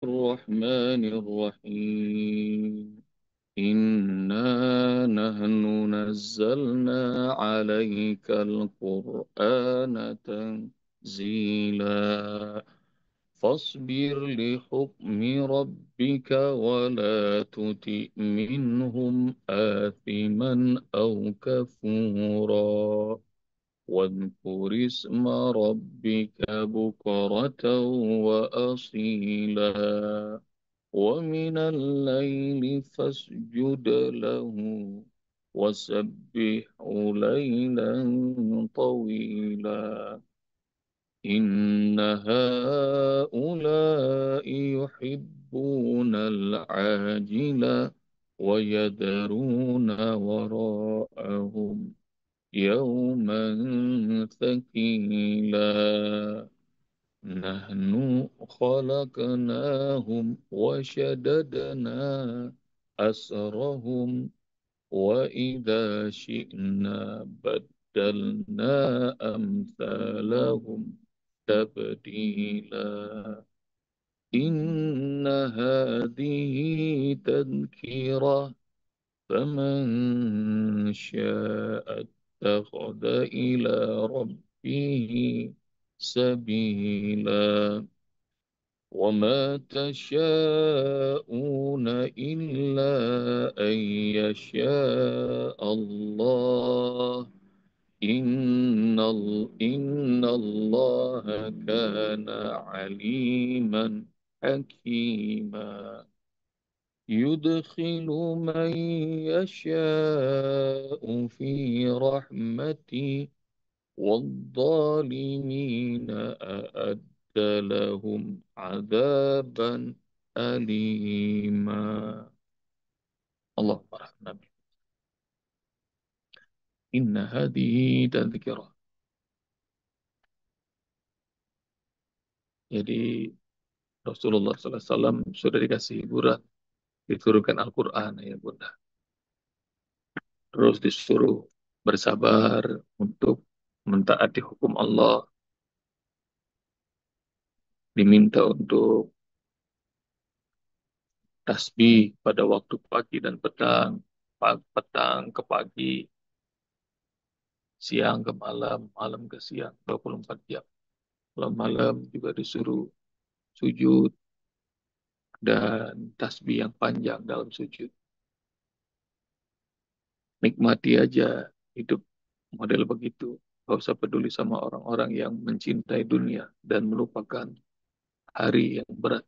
الرحمن الرحيم إنا نحن نزلنا عليك القرآن تنزيلا فاصبر لحكم ربك ولا تطع منهم آثما أو كفورا واذكر اسم ربك بكرة وأصيلا ومن الليل فاسجد له وسبحه ليلا طويلا إن هؤلاء يحبون العاجلة ويذرون وراءهم يوما ثقيلا نحن خلقناهم وشددنا أسرهم وإذا شئنا بدلنا أمثالهم تبديلا إن هذه تذكرة فمن شاء اتخذ إلى ربه سبيلا وما تشاءون إلا أن يشاء الله إن الله كان عليما حكيما يدخل من يشاء في رحمته والظالمين أعد لهم عذابا أليما اللهم ارحمنا إن هذه تذكرة. Jadi Rasulullah SAW sudah dikasih hiburan, diturunkan Al-Quran ya Bunda. Terus disuruh bersabar untuk mentaati hukum Allah, diminta untuk tasbih pada waktu pagi dan petang, petang ke pagi, siang ke malam, malam ke siang, 24 jam. Kalau malam juga disuruh sujud dan tasbih yang panjang dalam sujud. Nikmati aja hidup model begitu. Gak usah peduli sama orang-orang yang mencintai dunia dan melupakan hari yang berat.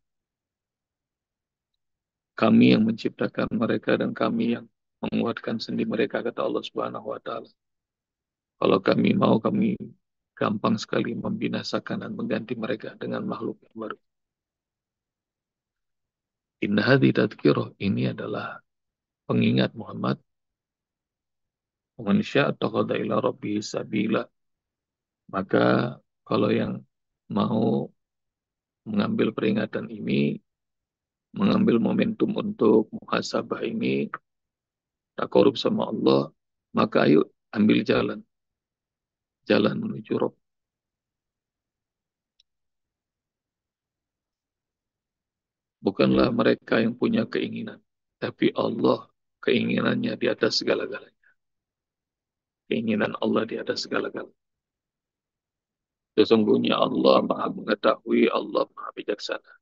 Kami yang menciptakan mereka dan kami yang menguatkan sendi mereka, kata Allah Subhanahu wa Ta'ala. Kalau kami mau, kami gampang sekali membinasakan dan mengganti mereka dengan makhluk yang baru. Inna hadhi tadhkirah, ini adalah pengingat Muhammad. Manusia atau qada ila rabbihi sabila. Maka kalau yang mau mengambil peringatan ini, mengambil momentum untuk muhasabah ini, tak korup sama Allah, maka ayo ambil jalan. Jalan menuju Rabb. Bukanlah mereka yang punya keinginan, tapi Allah keinginannya di atas segala-galanya. Keinginan Allah di atas segala-galanya. Sesungguhnya Allah Maha Mengetahui, Allah Maha Bijaksana.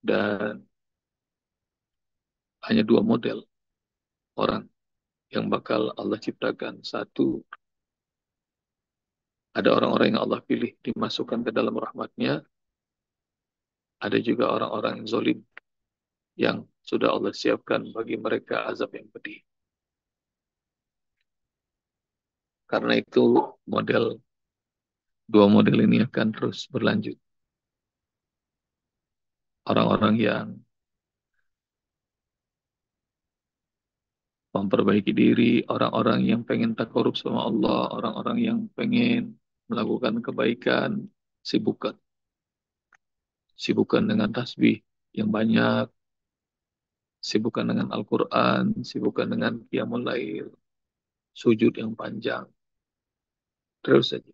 Dan hanya dua model orang yang bakal Allah ciptakan. Satu, ada orang-orang yang Allah pilih dimasukkan ke dalam rahmatnya. Ada juga orang-orang yang zalim yang sudah Allah siapkan bagi mereka azab yang pedih. Karena itu dua model ini akan terus berlanjut. Orang-orang yang memperbaiki diri, orang-orang yang pengen takarub sama Allah, orang-orang yang pengen melakukan kebaikan, sibukkan. Sibukkan dengan tasbih yang banyak, sibukkan dengan Al-Quran, sibukkan dengan qiyamul lail, sujud yang panjang. Terus saja.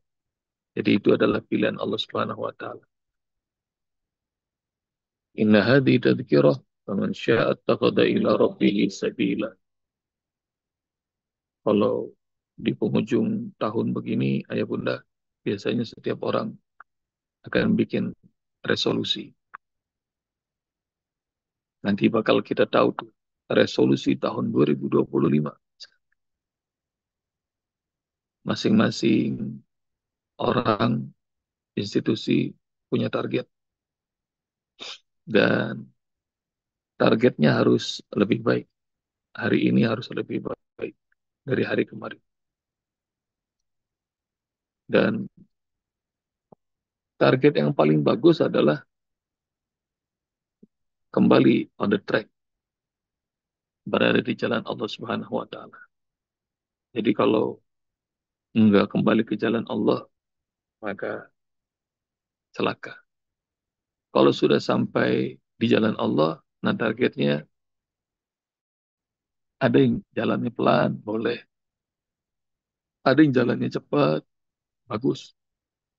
Jadi itu adalah pilihan Allah Subhanahu wa Ta'ala. Inna hadhi tadhkirah faman syaa attakhadha ila rabbih sabila. Kalau di penghujung tahun begini, ayah bunda, biasanya setiap orang akan bikin resolusi. Nanti bakal kita tahu tuh resolusi tahun 2025. Masing-masing orang, institusi punya target. Dan targetnya harus lebih baik. Hari ini harus lebih baik dari hari kemarin. Dan target yang paling bagus adalah kembali on the track, berada di jalan Allah Subhanahu wa taala. Jadi kalau enggak kembali ke jalan Allah, maka celaka. Kalau sudah sampai di jalan Allah, nah targetnya ada yang jalannya pelan, boleh. Ada yang jalannya cepat, bagus.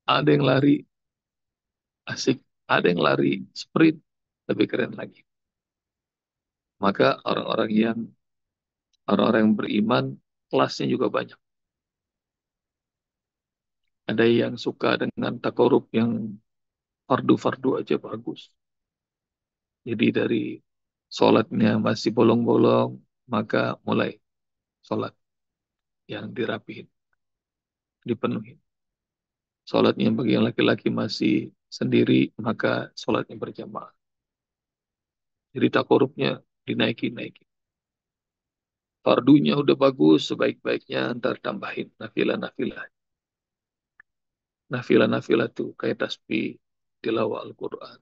Ada yang lari, asik. Ada yang lari, sprint, lebih keren lagi. Maka orang-orang yang beriman, kelasnya juga banyak. Ada yang suka dengan takarub yang fardu-fardu aja bagus. Jadi dari sholatnya masih bolong-bolong, maka mulai sholat yang dirapihin, dipenuhi. Sholatnya bagi yang laki-laki masih sendiri, maka sholatnya berjamaah. Jadi takarubnya dinaiki-naiki. Fardunya udah bagus, sebaik-baiknya ntar tambahin nafilah-nafilah. Nafilah-nafilah tuh kayak tasbih, tilawah Al-Quran,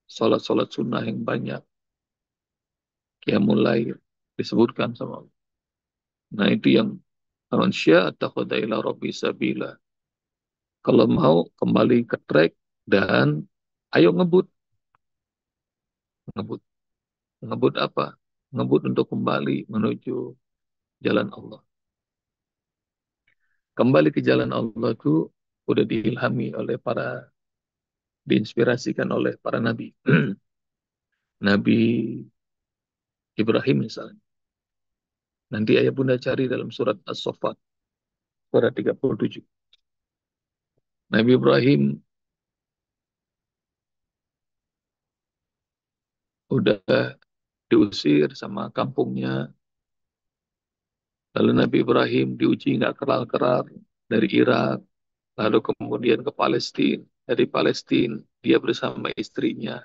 sholat-sholat sunnah yang banyak, qiyamul lail, disebutkan sama Allah. Nah itu yang manusia atau ila rabbi sabila. Kalau mau kembali ke track dan ayo ngebut. Ngebut. Ngebut apa? Ngebut untuk kembali menuju jalan Allah. Kembali ke jalan Allah itu udah diilhami oleh diinspirasikan oleh para nabi. Nabi Ibrahim misalnya. Nanti ayah bunda cari dalam surat As-Saffat, surat 37. Nabi Ibrahim udah diusir sama kampungnya. Lalu Nabi Ibrahim diuji nggak kelar-kelar dari Irak, lalu kemudian ke Palestina. Dari Palestina dia bersama istrinya,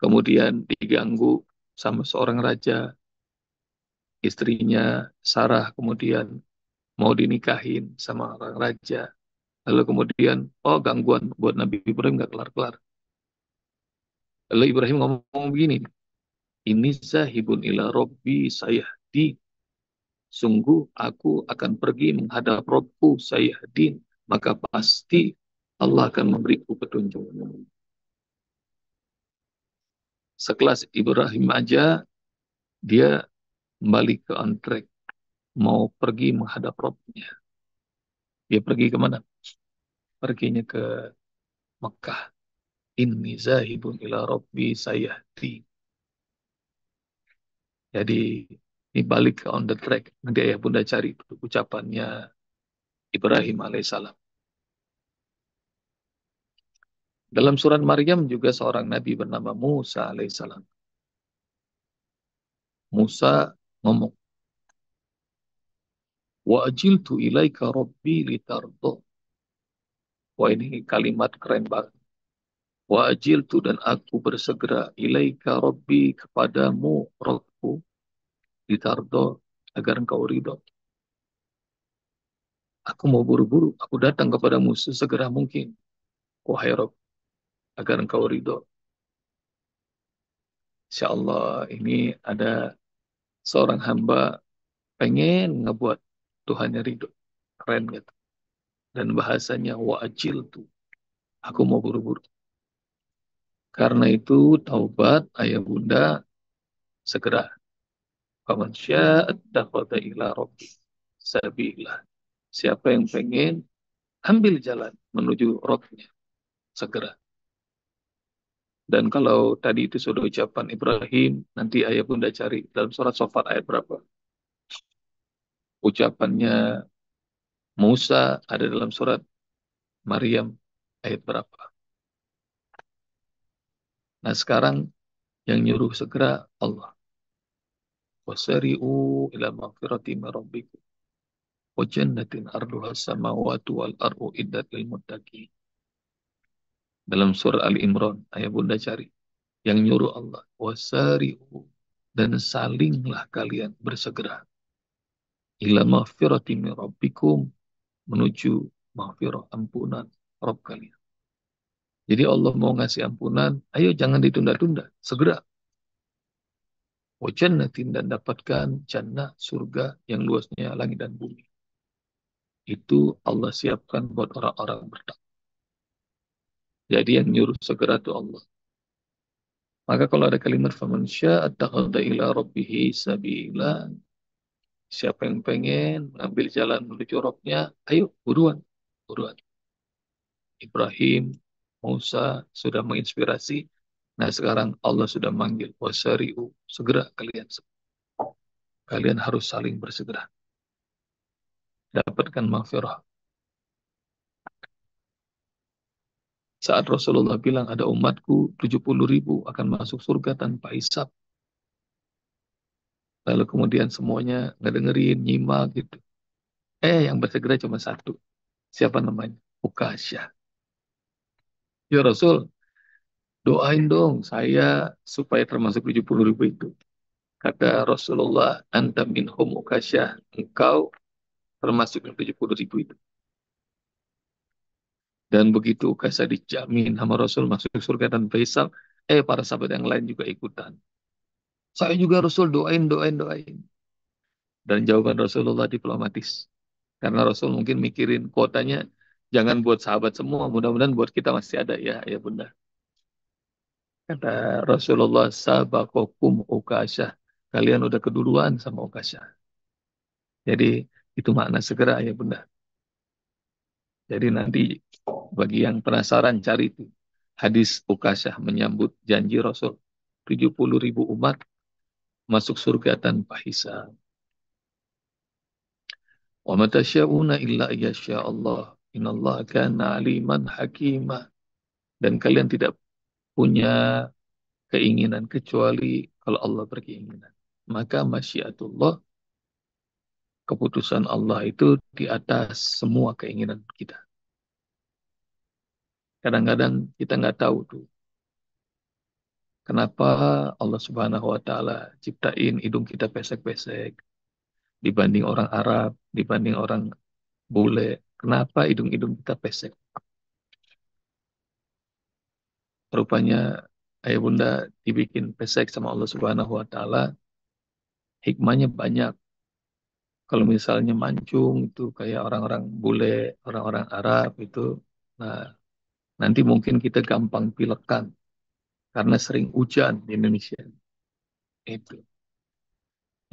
kemudian diganggu sama seorang raja, istrinya Sarah kemudian mau dinikahin sama orang raja. Lalu kemudian, oh gangguan buat Nabi Ibrahim nggak kelar-kelar. Lalu Ibrahim ngomong begini, ini sahibun ila robbi sayahdi. Sungguh aku akan pergi menghadap Robku sayahdin. Maka pasti Allah akan memberiku petunjuk. Sekelas Ibrahim aja, dia kembali ke on track. Mau pergi menghadap Robnya. Dia pergi kemana? Perginya ke Mekah. Inni zahibun ila Robbi sayahdi. Jadi ini balik ke on the track. Nanti ayah bunda cari ucapannya Ibrahim alaihissalam. Dalam surat Maryam juga seorang nabi bernama Musa alaihissalam. Musa ngomong, wa ajiltu ilaika rabbi litardo. Wah ini kalimat keren banget. Wa ajiltu dan aku bersegera ilaika rabbi kepadamu Rabbku litardo agar engkau ridho. Aku mau buru-buru, aku datang kepadamu sesegera mungkin. Wahai Rabb, agar engkau ridho. Insya Allah ini ada seorang hamba pengen ngebuat Tuhannya ridho. Keren gitu. Dan bahasanya wa ajiltu. Aku mau buru-buru. Karena itu taubat ayah bunda segera. Faman syaa'a ila rabbi sabila. Siapa yang pengen ambil jalan menuju Rabbnya segera. Dan kalau tadi itu sudah ucapan Ibrahim, nanti ayah bunda cari dalam surat Sofat ayat berapa. Ucapannya Musa ada dalam surat Maryam ayat berapa. Nah sekarang yang nyuruh segera Allah. Wasari'u ila maghfirati min rabbikum wa jannatin arduha samawati wal ardu iddat lil muttaqin. Dalam surah Ali Imran, ayah bunda cari. Yang nyuruh Allah. Wasari'u. Dan salinglah kalian bersegera. Ila maghfirati min rabbikum. Menuju maghfirah ampunan Rabb kalian. Jadi Allah mau ngasih ampunan, ayo jangan ditunda-tunda, segera. Wa jannatin dan dapatkan jannah surga yang luasnya langit dan bumi. Itu Allah siapkan buat orang-orang bertakwa. Jadi yang nyuruh segera itu Allah. Maka kalau ada kalimat faman syaa attakhadha ila rabbih sabila, siapa yang pengen mengambil jalan menuju Rabbnya, ayo buruan, buruan. Ibrahim, Musa sudah menginspirasi. Nah sekarang Allah sudah manggil wasari'u, segera kalian. Kalian harus saling bersegera. Dapatkan maghfirah. Saat Rasulullah bilang ada umatku 70.000 akan masuk surga tanpa hisab. Lalu kemudian semuanya nggak dengerin, nyimak gitu. Yang bersegera cuma satu. Siapa namanya? Ukasya. Ya Rasul, doain dong saya supaya termasuk 70.000 itu. Kata Rasulullah, anta minhum Ukasya. Engkau termasuk yang 70.000 itu. Dan begitu Ukasya dijamin sama Rasul masuk surga tanpa hisab, para sahabat yang lain juga ikutan. Saya juga Rasul doain, doain, doain. Dan jawaban Rasulullah diplomatis. Karena Rasul mungkin mikirin kuotanya, jangan buat sahabat semua, mudah-mudahan buat kita masih ada ya, ya bunda. Kata Rasulullah, sabakokum Ukasyah. Kalian udah keduluan sama Ukasyah. Jadi itu makna segera ya bunda. Jadi nanti bagi yang penasaran cari itu. Hadis Ukasyah menyambut janji Rasul. 70.000 umat masuk surga tanpa hisab. Wa ma tasyauna illa ayyasha Allah. Innallaha kana aliman hakimah. Dan kalian tidak punya keinginan kecuali kalau Allah berkeinginan. Maka masyiatullah, keputusan Allah itu di atas semua keinginan kita. Kadang-kadang kita nggak tahu tuh kenapa Allah Subhanahu wa taala ciptain hidung kita pesek-pesek dibanding orang Arab, dibanding orang bule. Kenapa hidung-hidung kita pesek? Rupanya ayah bunda dibikin pesek sama Allah Subhanahu wa taala, hikmahnya banyak. Kalau misalnya mancung itu kayak orang-orang bule, orang-orang Arab itu, nah nanti mungkin kita gampang pilekan karena sering hujan di Indonesia. Itu.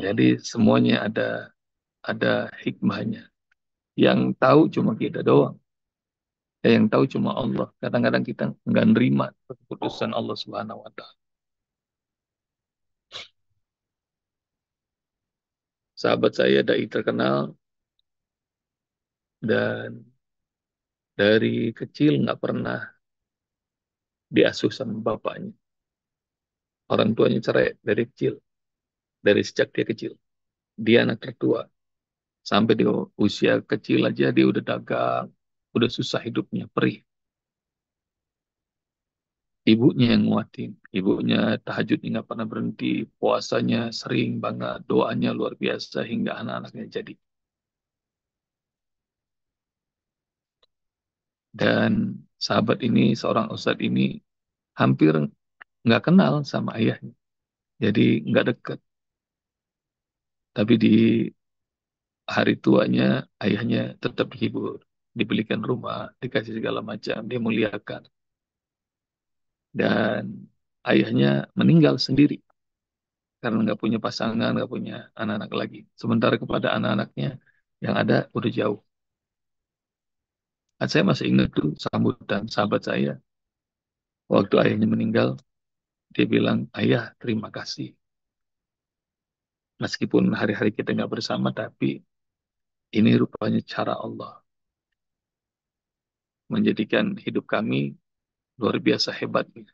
Jadi semuanya ada hikmahnya. Yang tahu cuma kita doang. Yang tahu cuma Allah. Kadang-kadang kita nggak nerima keputusan Allah Subhanahu wa taala. Sahabat saya dai terkenal dan dari kecil nggak pernah diasuh sama bapaknya. Orang tuanya cerai dari kecil, dari sejak dia kecil. Dia anak tertua. Sampai di usia kecil aja dia udah dagang, udah susah hidupnya, perih. Ibunya yang nguatin, ibunya tahajudnya nggak pernah berhenti, puasanya sering banget, doanya luar biasa hingga anak-anaknya jadi. Dan sahabat ini, seorang ustadz ini hampir nggak kenal sama ayahnya, jadi nggak dekat. Tapi di hari tuanya, ayahnya tetap dihibur, dibelikan rumah, dikasih segala macam, dia muliakan. Dan ayahnya meninggal sendiri karena nggak punya pasangan, nggak punya anak-anak lagi. Sementara kepada anak-anaknya yang ada udah jauh. Saya masih ingat tuh sambutan sahabat saya waktu ayahnya meninggal. Dia bilang, ayah terima kasih. Meskipun hari-hari kita nggak bersama, tapi ini rupanya cara Allah menjadikan hidup kami luar biasa hebatnya.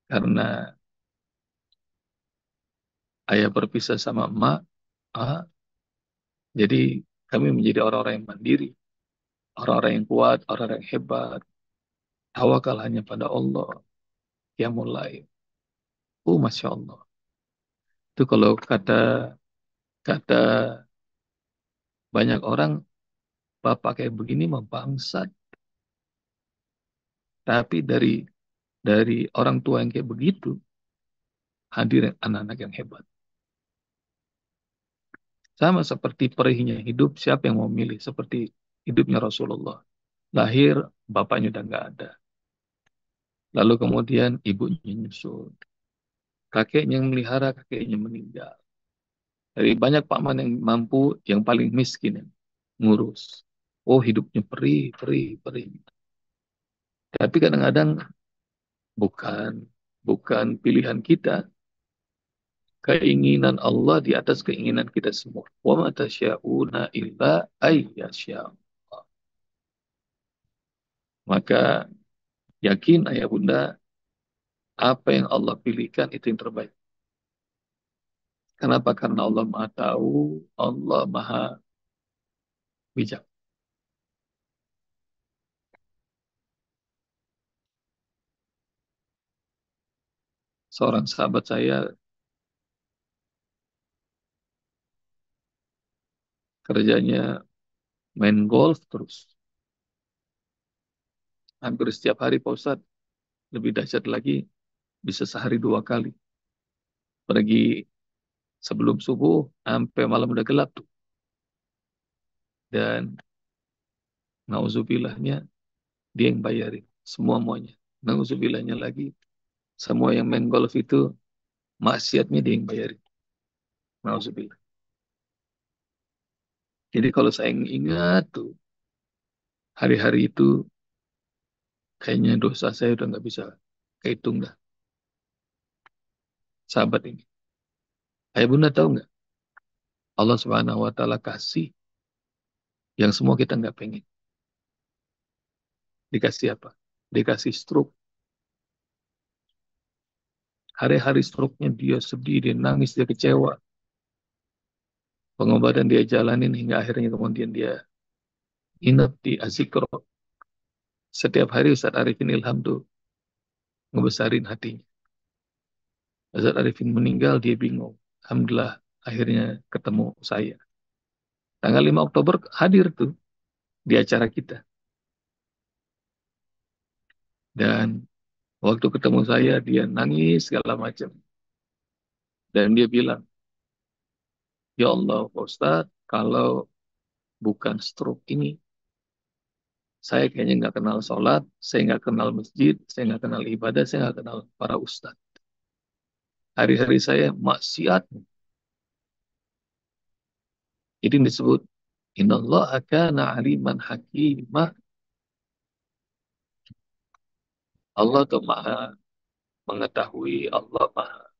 Karena ayah berpisah sama emak, ah, jadi kami menjadi orang-orang yang mandiri, orang-orang yang kuat, orang-orang yang hebat. Tawakal hanya pada Allah. Ya mulai. Masya Allah. Itu kalau kata kata banyak orang, bapak kayak begini mah bangsat. Tapi dari orang tua yang kayak begitu, hadir anak-anak yang hebat. Sama seperti perihnya hidup, siapa yang mau milih seperti hidupnya Rasulullah. Lahir, bapaknya udah nggak ada. Lalu kemudian ibunya nyusul. Kakeknya yang melihara, kakeknya meninggal. Dari banyak paman yang mampu, yang paling miskin yang ngurus. Oh, hidupnya perih, perih, perih. Tapi kadang-kadang bukan bukan pilihan kita, keinginan Allah di atas keinginan kita semua. Wa ma tasya'una illa ayyasya. Maka yakin ayah bunda, apa yang Allah pilihkan itu yang terbaik. Kenapa? Karena Allah Maha tahu, Allah Maha bijak. Seorang sahabat saya kerjanya main golf terus. Hampir setiap hari Pak Ustadz, lebih dahsyat lagi, bisa sehari 2 kali. Pergi sebelum subuh, sampai malam udah gelap tuh. Dan nauzubillahnya, dia yang bayarin. Semua-muanya. Nauzubillahnya lagi, semua yang main golf itu, maksiatnya dia yang bayarin. Nauzubillah. Jadi kalau saya ingat tuh, hari-hari itu, kayaknya dosa saya udah nggak bisa kehitung dah. Sahabat ini. Ayah bunda tahu nggak? Allah Subhanahu Wa Taala kasih yang semua kita nggak pengen. Dikasih apa? Dikasih stroke. Hari-hari stroke-nya dia sedih, dia nangis, dia kecewa. Pengobatan dia jalanin hingga akhirnya kemudian dia inap di Azikro. Setiap hari Ustaz Arifin Ilham tuh ngebesarin hatinya. Ustaz Arifin meninggal, dia bingung. Alhamdulillah, akhirnya ketemu saya. Tanggal 5 Oktober hadir tuh di acara kita. Dan waktu ketemu saya, dia nangis segala macam. Dan dia bilang, ya Allah, Pak Ustadz, kalau bukan stroke ini, saya kayaknya nggak kenal sholat, saya nggak kenal masjid, saya nggak kenal ibadah, saya nggak kenal para ustadz. Hari-hari saya maksiat. Jadi disebut, Innallaha kana aliman hakimah. Allah tuh maha mengetahui, Allah maha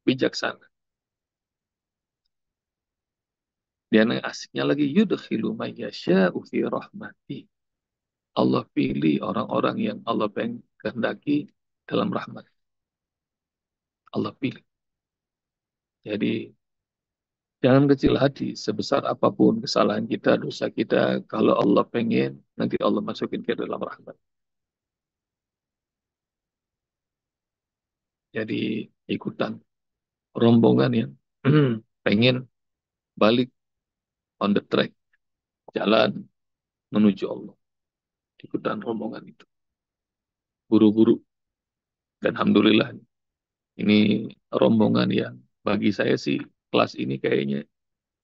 bijaksana. Dan yang asiknya lagi, yudkhilu mayyasha'u fi rahmati. Allah pilih orang-orang yang Allah kehendaki dalam rahmat. Allah pilih. Jadi jangan kecil hati, sebesar apapun kesalahan kita, dosa kita, kalau Allah pengen, nanti Allah masukin ke dalam rahmat. Jadi ikutan rombongan yang pengen balik on the track, jalan menuju Allah. Ikutan rombongan itu. Buru-buru. Dan Alhamdulillah, ini rombongan yang bagi saya sih, kelas ini kayaknya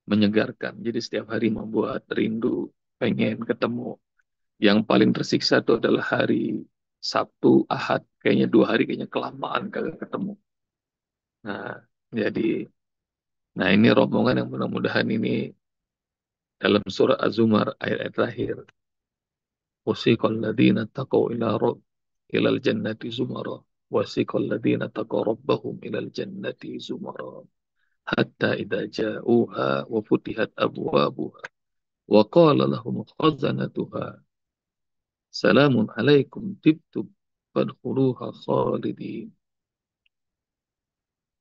menyegarkan. Jadi setiap hari membuat rindu, pengen ketemu. Yang paling tersiksa itu adalah hari Sabtu, Ahad. Kayaknya 2 hari kayaknya kelamaan kagak ketemu. Nah, jadi, nah ini rombongan yang mudah-mudahan ini dalam surah Az-Zumar ayat-ayat terakhir. Wasiqal ladzina taqaw ilal jannati zumara wasiqal ladzina taqaw rabbahum ilal jannati zumara hatta idza ja'uha wa futihat abwabuha wa qala lahum khazanatuha salamun alaikum tibtum fadkhuluha khalidin.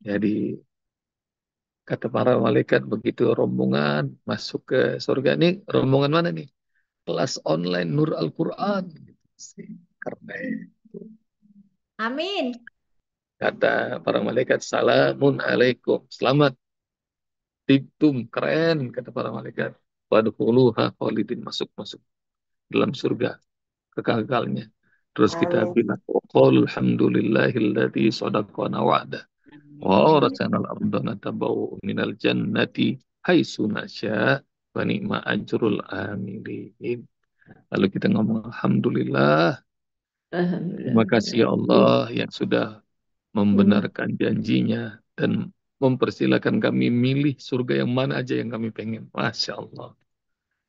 Jadi kata para malaikat begitu rombongan masuk ke surga, ini rombongan mana nih? Kelas online Nur Al-Quran. Keren. Amin. Kata para malaikat, salamun alaikum. Selamat, tibtum, keren, kata para malaikat. Wadkhuluha khalidin, masuk-masuk dalam surga, kekal-kekalnya. Terus kita Amin. bilang, qul alhamdulillahilladzi sadaqana wa'dah. Wa awrasana al-ardha natabawwa'u minal jannati haitsu nasya' wa ni'ma ajrul amilin. Lalu kita ngomong, alhamdulillah, terima kasih ya Alhamdulillah. Allah yang sudah membenarkan janjinya dan mempersilahkan kami milih surga yang mana aja yang kami pengen. Masya Allah.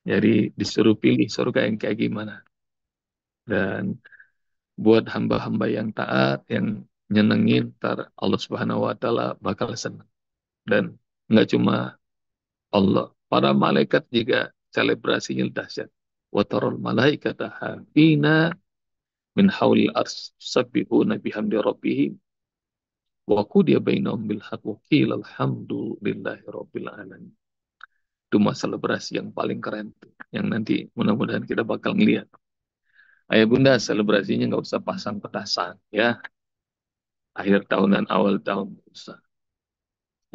Jadi disuruh pilih surga yang kayak gimana. Dan buat hamba-hamba yang taat, yang nyenengin, ntar Allah Subhanahu wa Ta'ala bakal senang. Dan nggak cuma Allah, para malaikat juga selebrasinya dahsyat. Wa taral malaikata hafina min haulil ars sabbihuna bihamdi rabbihim wa qudiya bainahum bil haqq wa qila alhamdulillahi rabbil alamin. Itu masa selebrasi yang paling keren tuh, yang nanti mudah-mudahan kita bakal ngeliat. Ayah bunda selebrasinya nggak usah pasang petasan ya, akhir tahun dan awal tahun nggak usah.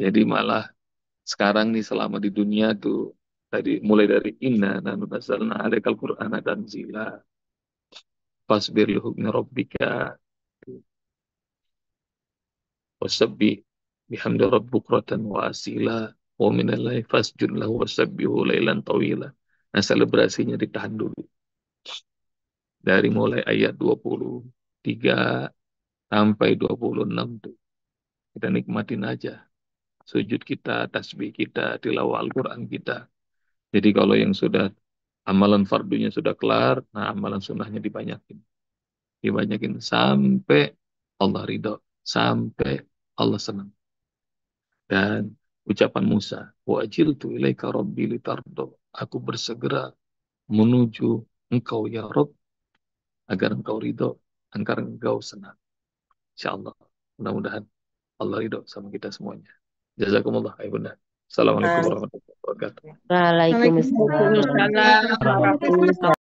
Jadi malah sekarang nih selama di dunia tuh tadi mulai dari inna nanu nazzalna alaikal qur'ana tanzila fasbir li hukmi rabbika wasabbih bihamdi rabbika bukratan wa asila wa minal laili fasjud lahu wasabbihu lailan tawila. Nah, selebrasinya ditahan dulu. Dari mulai ayat 23 sampai 26 tuh. Kita nikmatin aja. Sujud kita, tasbih kita, tilawah Al-Quran kita. Jadi kalau yang sudah amalan fardunya sudah kelar, nah amalan sunnahnya dibanyakin. Dibanyakin sampai Allah ridho. Sampai Allah senang. Dan ucapan Musa, wajiltu ilaika rabbi litardo. Aku bersegera menuju engkau ya Rabb, agar engkau ridho, agar engkau senang. InsyaAllah. Mudah-mudahan Allah ridho sama kita semuanya. Jazakumullah, ya bunda. Assalamualaikum Amin. warahmatullahi wabarakatuh. Waalaikumsalam Waalaikumsalam warahmatullahi warahmatullahi wabarakatuh.